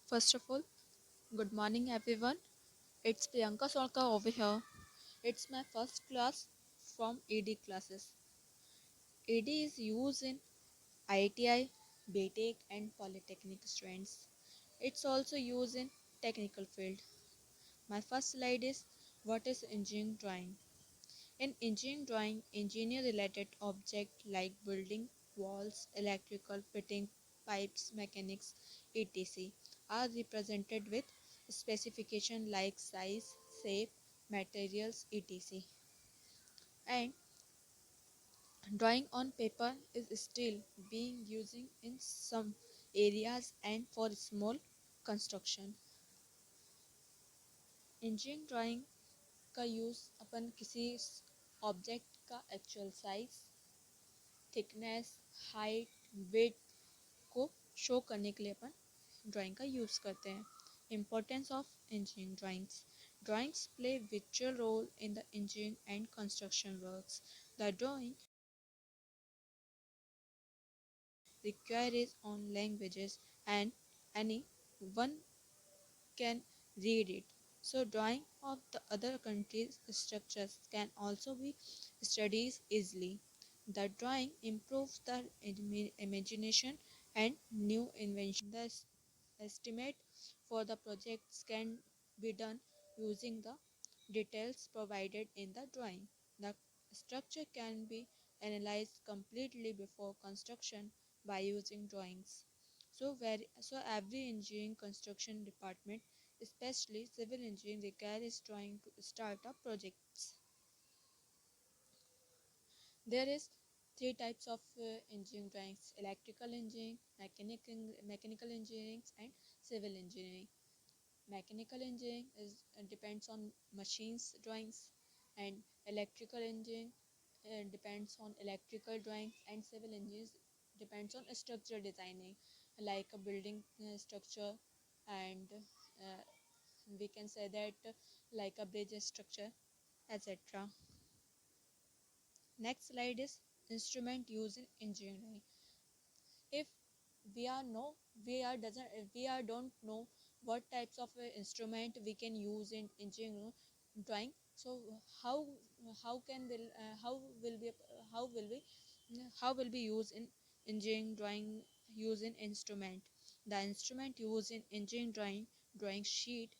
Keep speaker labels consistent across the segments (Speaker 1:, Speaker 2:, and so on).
Speaker 1: First of all, good morning everyone. It's Priyanka Solka over here. It's my first class from ED classes. ED is used in ITI, BTech and Polytechnic students. It's also used in technical field. My first slide is what is engineering drawing. In engineering drawing, engineer related objects like building, walls, electrical fitting, pipes, mechanics, etc. are represented with specification like size, shape, materials, etc. And drawing on paper is still being using in some areas and for small construction. Engineering drawing का use अपन किसी object का actual size, thickness, height, weight को show करने के लिए अपन drawing का यूज़ करते हैं. Importance of engineering drawings. Drawings play vital role in the engineering and construction works. The drawing requires on languages and anyone can read it. So drawing of the other countries' structures can also be studied easily. The drawing improves the imagination and new invention. The estimate for the projects can be done using the details provided in the drawing. The structure can be analyzed completely before construction by using drawings. So every engineering construction department, especially civil engineering, requires drawing to start up projects. There is three types of engineering drawings: electrical engineering, mechanical engineering, and civil engineering. Mechanical engineering depends on machines drawings, and electrical engineering depends on electrical drawings, and civil engineering depends on structure designing, like a building structure, and we can say that like a bridge structure, etc. Next slide is instrument used in engineering. If we are no we are doesn't we are don't know what types of instrument we can use in engineering drawing, so how how can will how will be how will be used in engineering drawing using instrument. The instrument used in engineering drawing: drawing sheet,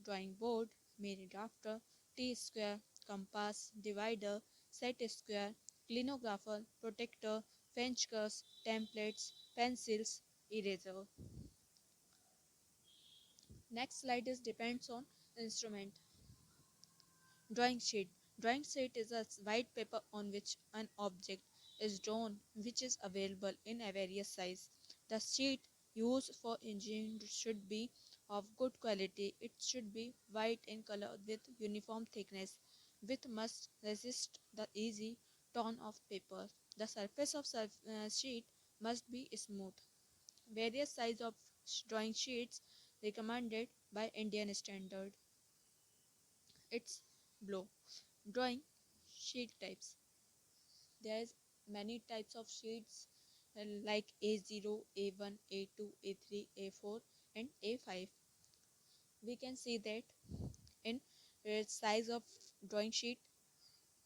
Speaker 1: drawing board, mini drafter, t-square, compass, divider, set square, clinographer, protector, French curves, templates, pencils, eraser. Next slide is depends on instrument. Drawing sheet. Drawing sheet is a white paper on which an object is drawn, which is available in a various size. The sheet used for engineering should be of good quality. It should be white in color with uniform thickness, which must resist the easy turn of paper. The surface of sheet must be smooth. Various size of drawing sheets recommended by Indian standard. It's below. Drawing sheet types. There is many types of sheets like A0, A1, A2, A3, A4 and A5. We can see that in size of drawing sheet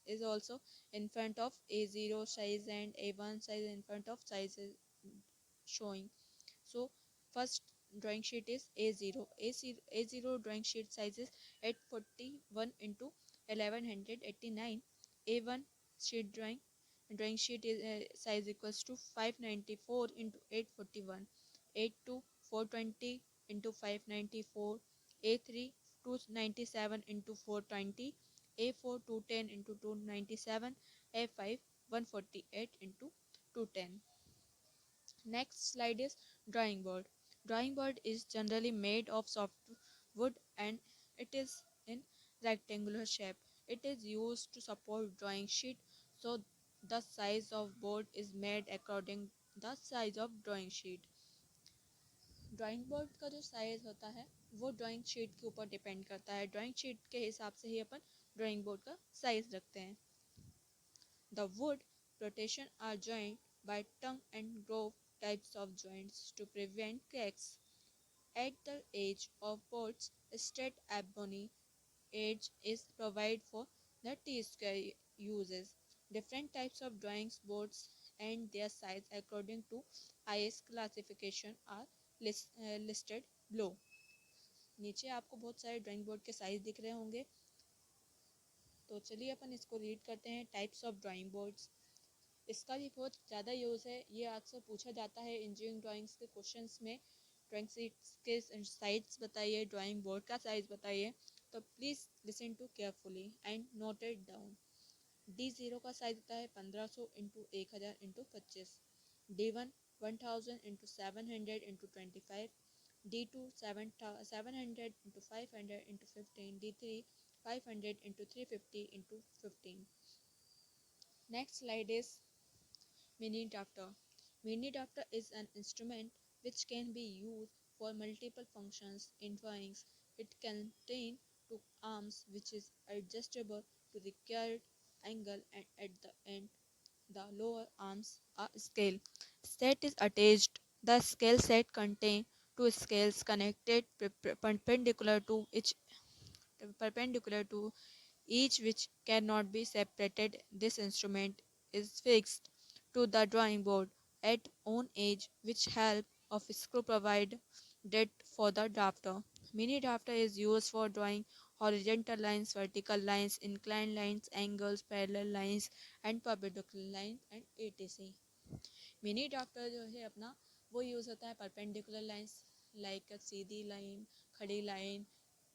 Speaker 1: is also in front of A0 size and A1 size in front of sizes showing. So first drawing sheet is A0. A0 drawing sheet size is 841 into 1189. A1 sheet drawing sheet is size equals to 594 into 841. A2 420 into 594. A3 297 into 420. A4 210 into 297. A5 148 into 210. Next slide is drawing board. Drawing board is generally made of soft wood and it is in rectangular shape. It is used to support drawing sheet, so the size of board is made according the size of drawing sheet. Drawing board का जो size होता है वो drawing sheet के ऊपर depend करता है. Drawing sheet के हिसाब से ही अपन ड्राइंग बोर्ड का साइज़ रखते हैं. The wood protection are joined by tongue and groove types of joints to prevent cracks. At the edge of boards, straight ebony edge is provided for the T-square uses. Different types of drawing boards and their size according to IS classification are listed below. नीचे आपको बहुत सारे drawing board के size दिख रहे होंगे, तो चलिए अपन इसको रीड करते हैं। टाइप्स ऑफ ड्राइंग बोर्ड्स, इसका भी बहुत ज़्यादा यूज़ है, ये अक्सर पूछा जाता है इंजीनियरिंग ड्राइंग्स के क्वेश्चंस में। ड्राइंग शीट्स के साइज बताइए, ड्राइंग बोर्ड का साइज बताइए, तो please listen to carefully and note it down. D0 का साइज होता है 1500 into 1000 into 25। D1 1000 into 700 into 25। D2 700 into 500 into 15। D3 500 into 350 into 15। Next slide is mini drafter. Mini drafter is an instrument which can be used for multiple functions in drawings. It contains two arms which is adjustable to the required angle, and at the end the lower arms a scale set is attached. The scale set contains two scales connected perpendicular to each which cannot be separated. This instrument is fixed to the drawing board at one edge which help of screw provided for the drafter. Mini drafter is used for drawing horizontal lines, vertical lines, inclined lines, angles, parallel lines and perpendicular lines and etc. Mini drafter जो है अपना वो use होता है perpendicular lines, like सीधी line, खड़ी line,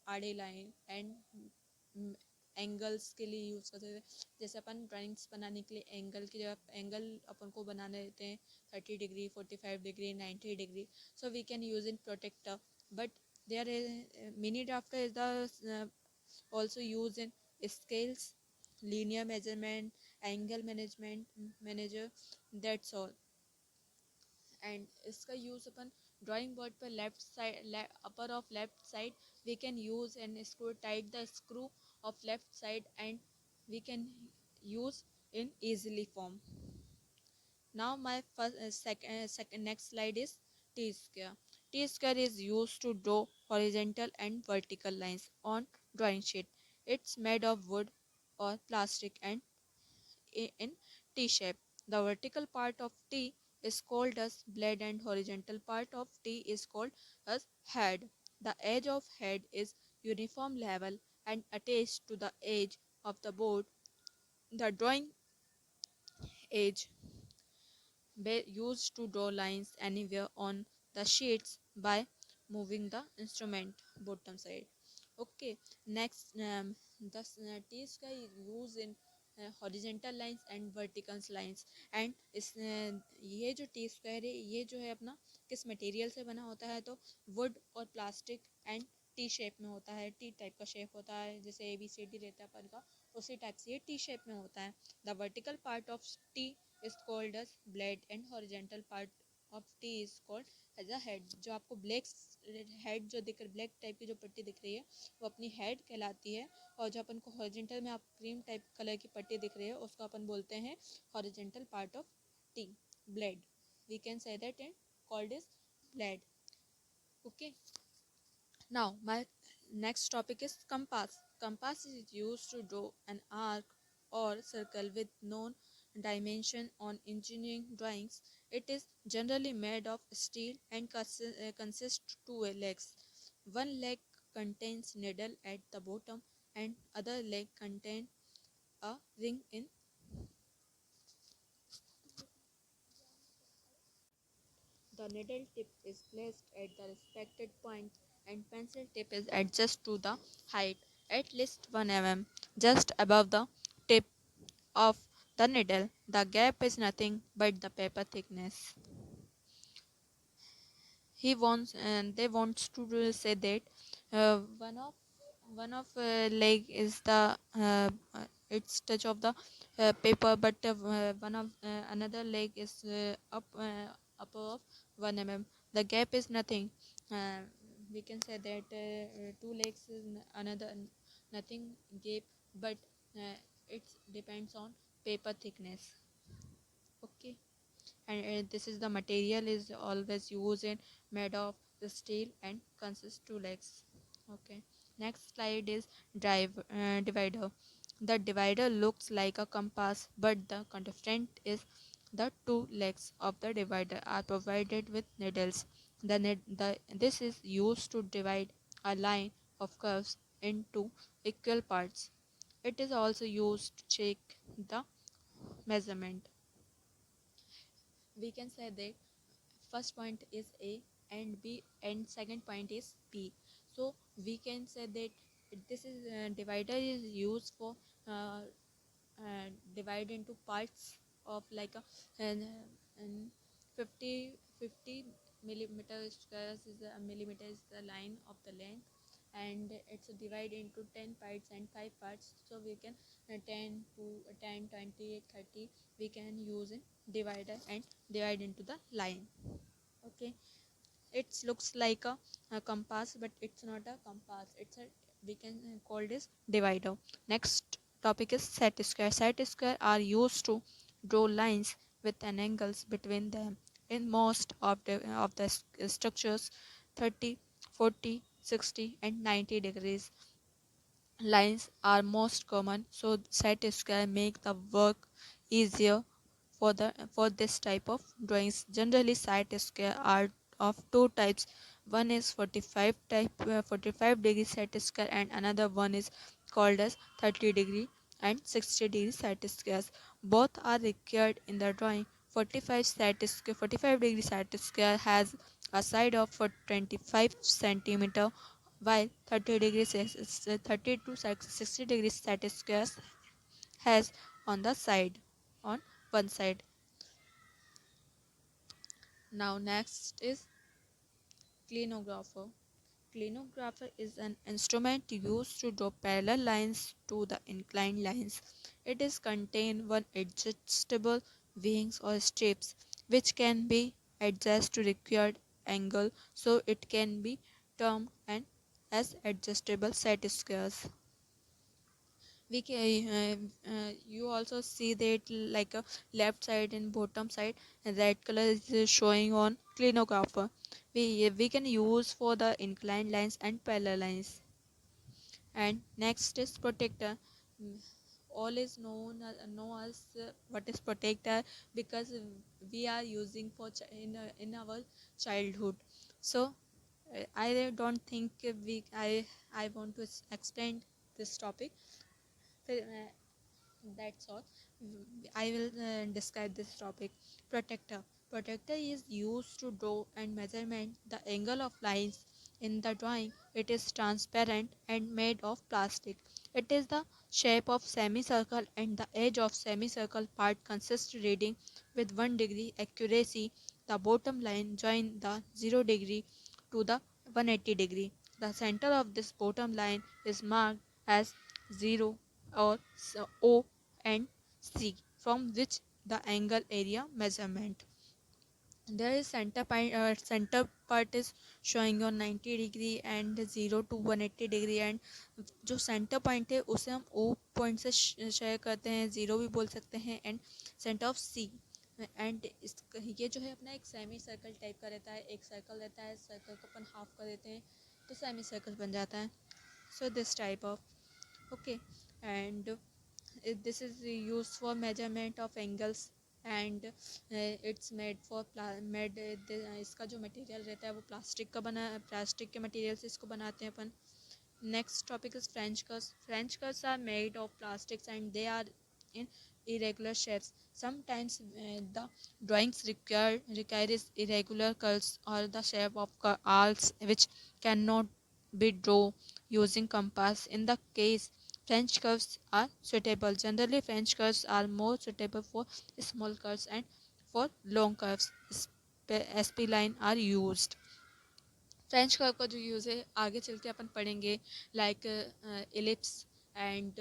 Speaker 1: आड़ी line and angles के लिए यूज़ करते हैं। जैसे अपन ड्राइंग्स बनाने के लिए एंगल की जगह एंगल अपन को बनाने देते हैं 30 degree, 45 degree, 90 degree, so we can use in protractor, but there is mini drafter is the also used in scales, linear measurement, angle management manager, that's all। And इसका यूज़ अपन drawing board पर left side upper of left side we can use and screw tight the screw of left side and we can use in easily form. Now my second next slide is T-square. T-square is used to draw horizontal and vertical lines on drawing sheet. It's made of wood or plastic and in T shape. The vertical part of T is called as blade and horizontal part of T is called as head. The edge of head is uniform level and attached to the edge of the board. The drawing edge used to draw lines anywhere on the sheets by moving the instrument bottom side. Okay, next the T's का use in horizontal lines and vertical lines and इस ये जो T square है ये जो है अपना किस मटेरियल से बना होता है, तो वुड और प्लास्टिक एंड टी शेप में होता है, टी टाइप का शेप होता है, जैसे ABCD रहता है अपन का उसी टाइप से ये टी शेप में होता है। The vertical part of T is called as blade and horizontal part of T is called as a head। जो आपको ब्लैक हेड जो दिख ब्लैक टाइप की जो पट्टी दिख रही है वो अपनी हेड कहलाती है, और जो अपन को हॉरिजॉन्टल में आप क्रीम टाइप कलर की पट्टी दिख रही है उसको अपन बोलते हैं horizontal part of T, blade. We can say that and called is blade. Okay, now my next topic is compass. Compass is used to draw an arc or circle with known dimension on engineering drawings. It is generally made of steel and consists two legs. One leg contains needle at the bottom and other leg contains a ring in. The needle tip is placed at the respected point and pencil tip is adjusted to the height at least 1 mm just above the tip of the needle. The gap is nothing but the paper thickness. He wants and they wants to say that one of leg is the it's touch of the paper, but one of another leg is upper of 1 mm. The gap is nothing. uh, we can say that two legs is another nothing gap, but it depends on paper thickness. Okay, and this is the material is always used in made of steel and consists two legs. Okay. Next slide is divider. The divider looks like a compass, but the constraint is the two legs of the divider are provided with needles. This is used to divide a line of curves into equal parts. It is also used to check the measurement. We can say that first point is A and B and second point is B. So we can say that this is divider is used for uh, divide into parts of like a and 50 millimeter squares is a millimeter is the line of the length, and it's divided into 10 parts and 5 parts, so we can 10 to 10 20 30 we can use in divider and divide into the line. Okay, it looks like a compass, but it's not a compass, it's a we can call this divider. Next topic is set square. Set square are used to draw lines with an angles between them. In most of the structures, 30, 40, 60 and 90 degrees lines are most common, so set square make the work easier for this type of drawings. Generally, set square are of two types. One is 45 degree set square, and another one is called as 30 degree and 60 degree set squares. Both are required in the drawing. 45 degree set square has a side of 25 centimeter, while 30 to 60 degrees set squares has on the side on one side. Now next is clinographer. Clinographer is an instrument used to draw parallel lines to the inclined lines. It is contain one adjustable wings or strips which can be adjusted to required angle, so it can be termed an as adjustable set squares. We can you also see that like a left side and bottom side red color is showing on clinographer. We can use for the inclined lines and parallel lines. And next is protector. Mm, all is know as what is protector, because we are using for in our childhood. So I don't think I want to explain this topic. That's all. I will describe this topic. Protector. Protector is used to draw and measurement the angle of lines in the drawing. It is transparent and made of plastic. It is the shape of semicircle, and the edge of semicircle part consists reading with 1 degree accuracy. The bottom line join the 0 degree to the 180 degree. The center of this bottom line is marked as 0 or O and C, from which the angle area measurement. There is center part is showing on 90 degree and 0 to 180 degree, and जो centre point है उसे हम O point से share करते हैं, zero भी बोल सकते हैं, and centre of C. And इस ये जो है अपना एक सेमी सर्कल टाइप का रहता है, एक सर्कल रहता है, सर्कल को अपन हाफ कर देते हैं तो सेमी सर्कल बन जाता है। So this type of okay, and this is used for measurement of angles, and it's made for इसका जो मटेरियल रहता है वो प्लास्टिक के मटेरियल से इसको बनाते हैं अपन। Next topic is French curves. French curves are made of plastics and they are in irregular shapes. Sometimes the drawings requires irregular curves or the shape of arcs which cannot be drawn using compass. In the case French curves are suitable. Generally, French curves are more suitable for small curves, and for long curves, SP line are used. French curve का जो use है आगे चल के अपन पढ़ेंगे, like ellipse and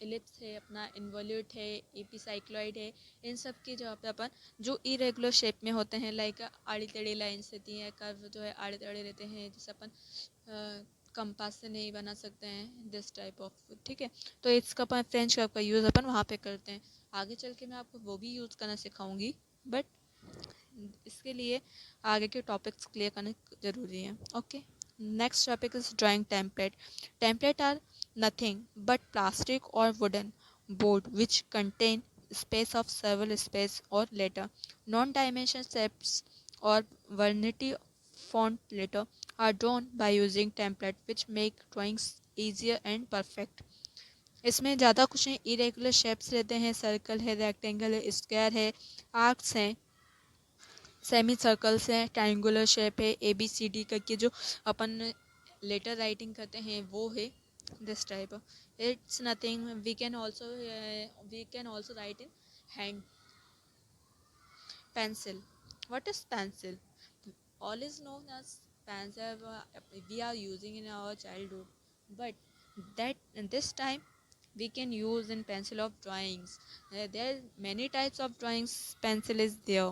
Speaker 1: ellipse है, अपना involute है, एपीसाइक्लॉइड है। इन सब की जगह पे अपन जो इरेगुलर शेप में होते हैं, लाइक आड़ी टेढ़ी लाइन्स रहती हैं, कर्व जो है आड़े टेढ़े रहते हैं, जिसे अपन कंपास से नहीं बना सकते हैं, दिस टाइप ऑफ, ठीक है। तो इसका अपन फ्रेंच कर्व का यूज़ अपन वहाँ पे करते हैं। आगे चल के मैं आपको वो भी यूज़ करना सिखाऊंगी, बट इसके लिए आगे के टॉपिक्स क्लियर करने ज़रूरी है. Okay, next topic is drawing template. Template are nothing but plastic or wooden board which contain space of several space or letter. Non-dimension shapes or variety font letter are drawn by using template which make drawings easier and perfect. इसमें ज़्यादा कुछ नहीं, irregular shapes रहते हैं, circle है, rectangle है, square है, arcs हैं, सेमी सर्कल्स हैं, ट्रायंगुलर शेप है, ए बी सी डी करके जो अपन लेटर राइटिंग करते हैं वो है this type. It's nothing, we can also write in hand. Pencil. What is pencil? All is known as pencil we are using in our childhood, but that this time we can use in pencil of drawings. There are many types of drawings pencil is there.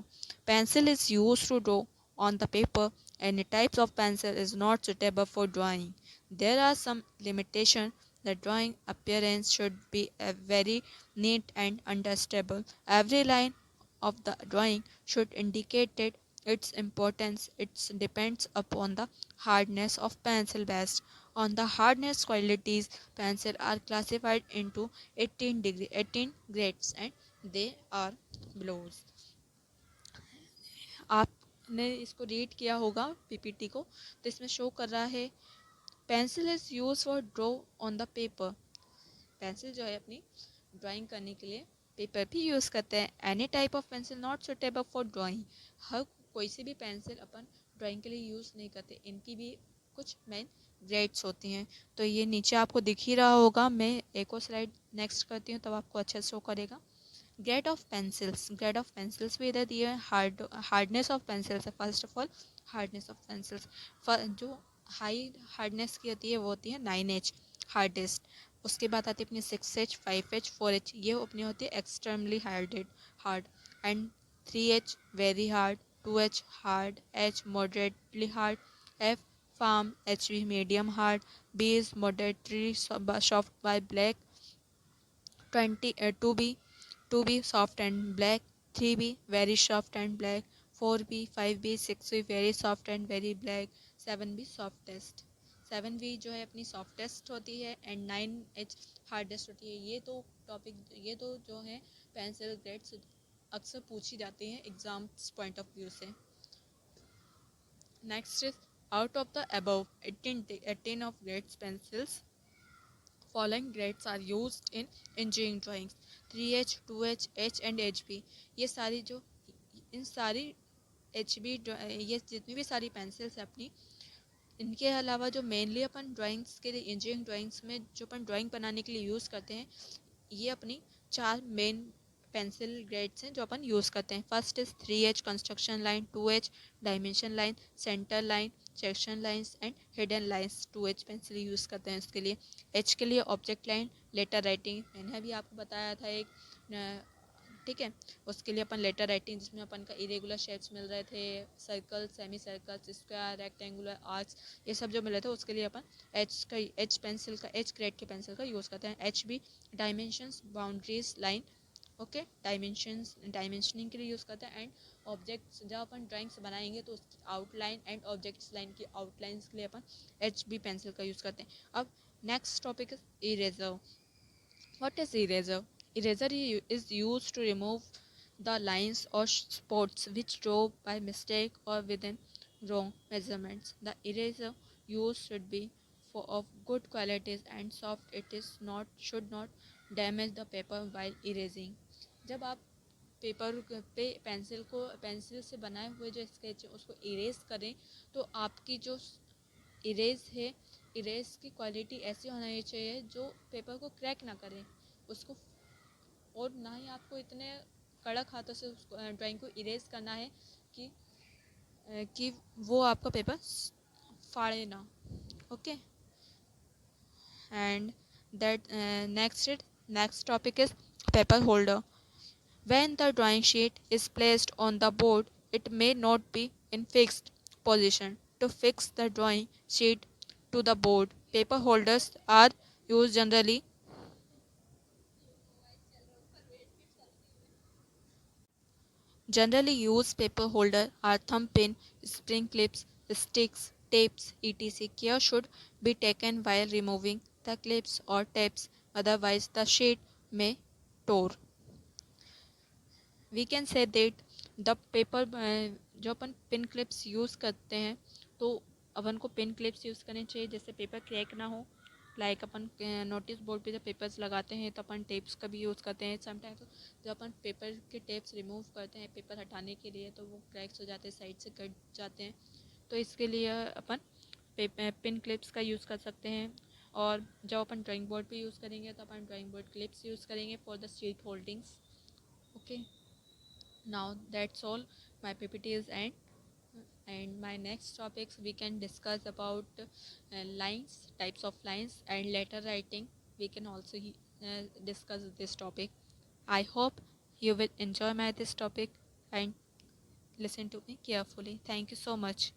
Speaker 1: Pencil is used to draw on the paper. Any types of pencil is not suitable for drawing. There are some limitations. The drawing appearance should be very neat and understandable. Every line of the drawing should indicate its importance. It depends upon the hardness of pencil. Based on the hardness qualities, pencils are classified into 18 grades and they are below. आपने इसको read किया होगा PPT को, तो इसमें show कर रहा है pencil is use for draw on the paper. Pencil जो है अपनी ड्राइंग करने के लिए पेपर भी यूज़ करते हैं. Any type of pencil not suitable for drawing. हर कोई सी भी पेंसिल अपन ड्राइंग के लिए यूज़ नहीं करते, इनकी भी कुछ मेन ग्रेड्स होती हैं. तो ये नीचे आपको दिख ही रहा होगा. मैं एक और स्लाइड नेक्स्ट करती हूँ तब आपको अच्छे से शो करेगा. Grade of pencils. Grade of pencils भी इधर दिए. हार्डनेस ऑफ पेंसिल्स है. First of all hardness of pencils, जो हाई हार्डनेस की होती है वो होती है 9H हार्डेस्ट. उसके बाद आती है अपनी 6H, 5H, 4H, ये अपनी होती है extremely hard. And 3H very hard, 2H hard, H moderately hard, F firm, HV medium hard, B is moderately soft by black, 2B soft and black, 3B very soft and black, 4B, 5B, 6B very soft and very black, 7B softest. 7B जो है अपनी softest होती है and 9H hardest होती है. ये तो जो है पेंसिल ग्रेड्स अक्सर पूछी जाती हैं एग्जाम्स पॉइंट ऑफ व्यू से. Next is out of the above 18 of grades pencils, following grades are used in engineering drawings. 3H, 2H, H and HB. ये सारी जो इन सारी HB ये जितनी भी सारी पेंसिल्स है अपनी, इनके अलावा जो मेनली अपन ड्राइंग्स के लिए इंजीनियरिंग ड्राइंग्स में जो अपन ड्राइंग बनाने के लिए यूज़ करते हैं, ये अपनी 4 मेन पेंसिल ग्रेड्स हैं जो अपन यूज़ करते हैं. First is 3H construction line, 2H dimension line, centre line, section lines and hidden lines. 2H pencil use करते हैं इसके लिए. H के लिए ऑब्जेक्ट लाइन, लेटर राइटिंग, मैंने अभी आपको बताया था एक, ठीक है. उसके लिए अपन लेटर राइटिंग जिसमें अपन का इरेगुलर शेप्स मिल रहे थे, circle, semi circle, square, rectangular, arcs, ये सब जो मिले थे उसके लिए अपन एच पेंसिल का, एच ग्रेड के पेंसिल का यूज़ करते हैं. HB dimensions, boundaries, line, okay, dimensioning के लिए यूज़ करते हैं. एंड ऑब्जेक्ट्स जब अपन ड्राइंग्स बनाएंगे तो उसकी आउटलाइन एंड ऑब्जेक्ट्स लाइन की आउटलाइंस के लिए अपन HB पेंसिल का यूज़ करते हैं. अब next topic is eraser. What is eraser? Eraser is used to remove the lines or spots which draw by mistake or within wrong measurements. The eraser used should be of good qualities and soft. It is not should not damage the paper while erasing. जब आप paper पे pencil से बनाए हुए जो sketch है उसको erase करें तो आपकी जो इरेज है, इरेज की क्वालिटी ऐसी होनी चाहिए जो पेपर को क्रैक ना करे उसको, और ना ही आपको इतने कड़क हाथों से उस ड्राइंग को इरेज करना है कि वो आपका पेपर फाड़े ना. Okay, and that next topic is paper holder. When the drawing sheet is placed on the board, it may not be in fixed position. To fix the drawing sheet to the board, paper holders are used generally. Generally used paper holder are thumb pin, spring clips, sticks, tapes, etc. Care should be taken while removing the clips or tapes, otherwise the sheet may tear. We can say that the paper जो अपन pin clips use करते हैं तो अपन को pin clips use करने चाहिए जिससे paper crack ना हो। लाइक अपन नोटिस बोर्ड पे जब पेपर्स लगाते हैं तो अपन टेप्स का भी यूज़ करते हैं। समटाइम्स जब अपन पेपर के टेप्स रिमूव करते हैं पेपर हटाने के लिए तो वो क्रैक्स हो जाते हैं, साइड से कट जाते हैं, तो इसके लिए अपन पिन क्लिप्स का यूज़ कर सकते हैं। और जब अपन ड्राइंग बोर्ड पे यूज़ करेंगे तो अपन ड्राइंग बोर्ड क्लिप्स यूज़ करेंगे for the sheet holdings. Okay, now that's all, my ppt is end, and my next topics we can discuss about lines, types of lines, and letter writing. We can also discuss this topic. I hope you will enjoy my this topic and listen to me carefully. Thank you so much.